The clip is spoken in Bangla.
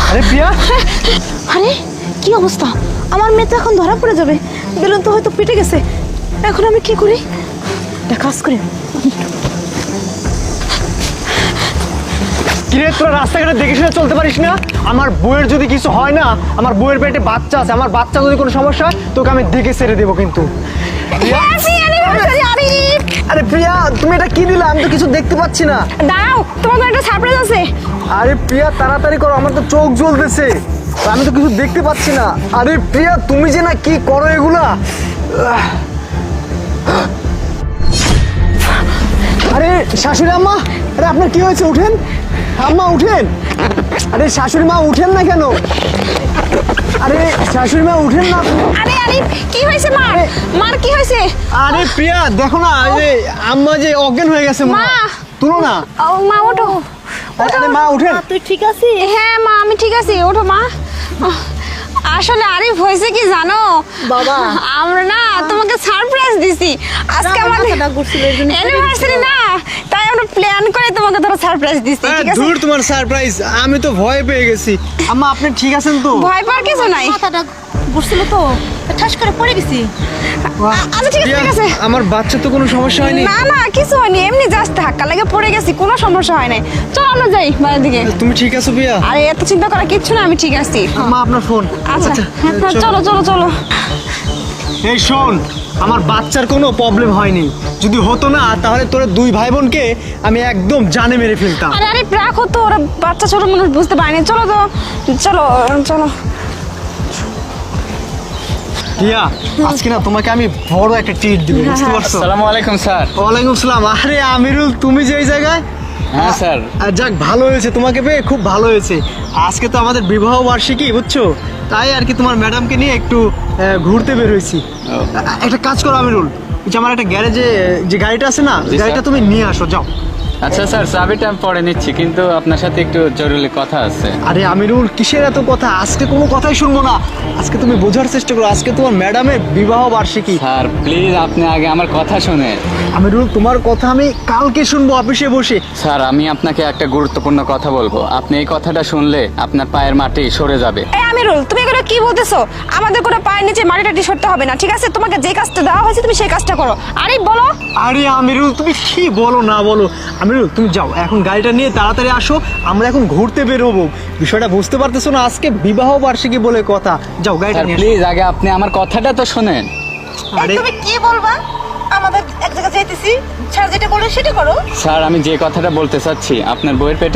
আরে প্রিয়া, আরে কি অবস্থা, আমার মেয়ে তো এখন ধরা পড়ে যাবে। বেলুন তো হয়তো পেটে গেছে, এখন আমি কি করি? একটা কাজ করি। কিরে তোরা রাস্তাঘাটে দেখে শুনে চলতে পারিস না? আমার বউয়ের যদি কিছু হয় না, আমার বউয়ের পেটে বাচ্চা আছে, আমার বাচ্চা যদি কোনো সমস্যা হয় তোকে আমি দেখে ছেড়ে দেবো কিন্তু। আরে প্রিয়া, তুমি এটা কি দিলা? আমি তো কিছু দেখতে পাচ্ছি না। দাঁড়াও, তোমার একটা সারপ্রাইজ আছে। আরে প্রিয়া তাড়াতাড়ি করো, আমার তো চোখ জ্বলতেছে, আমি তো কিছু দেখতে পাচ্ছি না। আরে প্রিয়া তুমি যে না কি করো এগুলা। আরে শাশুড়ি আম্মা, আরে আপনার কি হয়েছে? উঠেন আম্মা, উঠেন। আরে শাশুড়ি মা উঠেন না কেন? আরে শাশুড়ি মা উঠেন না। আরে আরে কি হয়েছে মার? মার কি হয়েছে? আরে প্রিয়া দেখো না, যে আম্মা যে অজ্ঞান হয়ে গেছে। মা তুলো না। ও মা ওঠো। আরে মা উঠেন। তুই ঠিক আছিস? হ্যাঁ মা আমি ঠিক আছি, ওঠো মা। আসলে আরিফ হয়েছে কি জানো বাবা, আমরা না তোমাকে সারপ্রাইজ দিছি। আজকে আমাদের অ্যানিভার্সারি না, তাই আমরা প্ল্যান করে তোমাকে ধরো সারপ্রাইজ দিছি। ঠিক আছে? দূর তোমার সারপ্রাইজ, আমি তো ভয় পেয়ে গেছি। আম্মা আপনি ঠিক আছেন তো? ভয় পাওয়ার কিছু নাই। মাথাটা ঘুরছিল তো, ঠাস করে পড়ে গেছি। আচ্ছা ঠিক আছে ঠিক আছে। আমার বাচ্চা তো কোনো সমস্যা হয়নি? না না কিছু হয়নি, এমনি জাস্ট ধাক্কা লাগে পড়ে গেছি, কোনো সমস্যা হয় নাই। চলো আমরা যাই বাইরের দিকে। তুমি ঠিক আছো প্রিয়া? আরে এত চিন্তা করার কিচ্ছু না, আমি ঠিক আছি। মা আপনার ফোন। আচ্ছা চলো চলো চলো। এই শোন, আমার বাচ্চার কোনো প্রবলেম হয়নি। যদি হতো না তাহলে তোরা দুই ভাই বোনকে আমি একদম জানে মেরে ফেলতাম। আরে আরে রাখো তো, ওরা বাচ্চা ছোট মানুষ বুঝতে পারেনি। চলো তো চলো চলো। প্রিয়া আজকে না তোমাকে আমি বড় একটা ট্রিট দিব, বুঝতে পারছো? আসসালামু আলাইকুম স্যার। ওয়ালাইকুম আসসালাম। আরে আমিরুল, তুমি যে এই জায়গায়? হ্যাঁ স্যার। যাক ভালো হয়েছে, তোমাকে পেয়ে খুব ভালো হয়েছে। আজকে তো আমাদের বিবাহ বার্ষিকী, বুঝছো, তাই আর কি তোমার ম্যাডামকে নিয়ে একটু ঘুরতে বের হয়েছি। একটা কাজ করো আমিরুল, এই যে আমার একটা গ্যারেজে যে গাড়িটা আছে না, জি, গাড়িটা স্যার। তুমি নিয়ে আসো, যাও। আচ্ছা স্যার, চাবিটা আমি পরে নিচ্ছি, কিন্তু আপনার সাথে একটু জরুরি কথা আছে। আরে আমিরুল, কিসের এত কথা? আজকে কোনো কথাই শুনবো না। আজকে তুমি বোঝার চেষ্টা করো, আজকে তোমার ম্যাডামের বিবাহ বার্ষিকী। স্যার প্লিজ আপনি আগে আমার কথা শুনেন। আমিরুল, তোমার কথা আমি কালকে শুনবো অফিসে বসে। স্যার আমি আপনাকে একটা গুরুত্বপূর্ণ কথা বলবো, আপনি এই কথাটা শুনলে আপনার পায়ের মাটি সরে যাবে। এই আমিরুল, তুমি এগুলো কি বলতেছো? আমাদের কোনো পায়ের নিচে মাটিটা সরতে হবে না, ঠিক আছে? তোমাকে যে কাজটা দেওয়া হয়েছে তুমি সেই কাজটা করো। আরে বলো। আরে আমিরুল, তুমি কি বলো না বলো। আমিরুল তুমি যাও, এখন গাড়িটা নিয়ে তাড়াতাড়ি আসো, আমরা এখন ঘুরতে বেরোবো। বিষয়টা বুঝতে পারতেছো না, আজকে বিবাহ বার্ষিকী বলে কথা। যাও গাড়িটা স্যার নিয়ে আসো। প্লিজ আগে আপনি আমার কথাটা তো শুনেন। আরে তুমি কি বলবা? আমাদের এক জায়গায় যাইতেছি, স্যার যেটা বলে সেটা করো। স্যার আমি যে কথাটা বলতে চাচ্ছি, আপনার বইয়ের পেটে